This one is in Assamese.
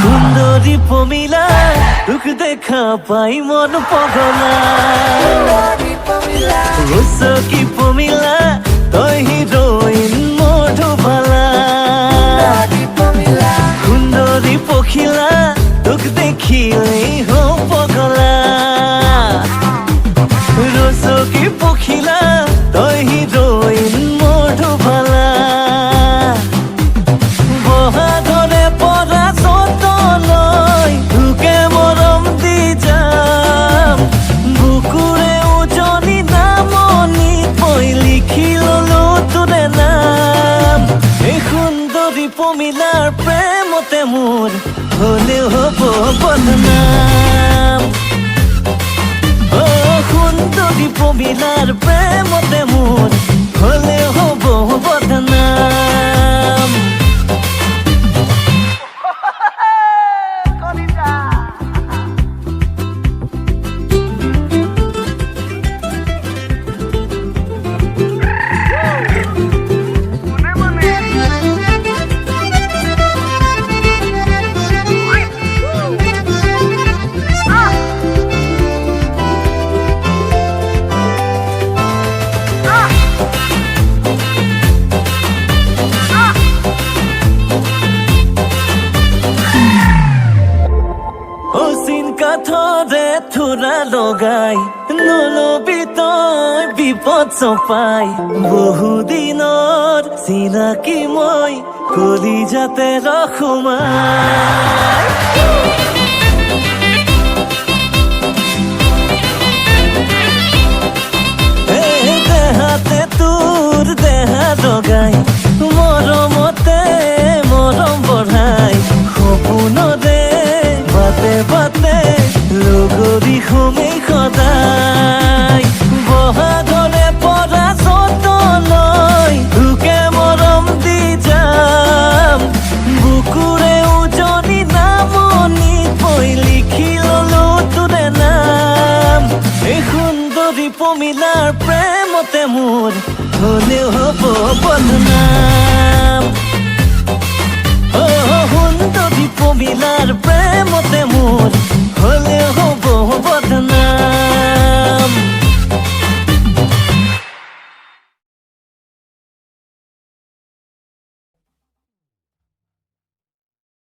সুন্দরী পমিলা তোক দেখা পাই মন পগলা রসকি পমিলা তই হিরোইন মধুবালা সুন্দরী পখিলা তোক দেখিলেই হও পগলা রসকি পখিলা তই হিরোইন মধুবালা বহাগরে পৰা চতলৈ তোকে মৰম দি যাম বুকুৰে উজনি নামনি পই লিখি ললো তোৰে নাম এই সুন্দৰী পমিলাৰ প্ৰেমতে মোৰ হলেও হ'ব বদনাম সুন্দৰী পমিলাৰ প্ৰেমতে মোৰ হলেও হ'ব বদনাম কাঠৰে থোৰা লগাই নলবি তই বিপদ চপাই বহুদিনৰ চিনাকি মই কলিজাতে ৰখোমাই দেহাতে তোৰ দেহা লগাই মৰমতে মৰম বঢ়াই সপোনৰে বাটে বাটে লগৰী সুমেই সদায় বহাগৰে পৰা চতলৈ তোকে মৰম দি যাম বুকুৰে উজনি নামনি পই লিখি ললো তোৰে নাম এই সুন্দৰী পমিলাৰ প্ৰেমতে মোৰ হলেও হ'ব বদনাম সুন্দৰী পমিলাৰ প্ৰেমতে মোৰ হলে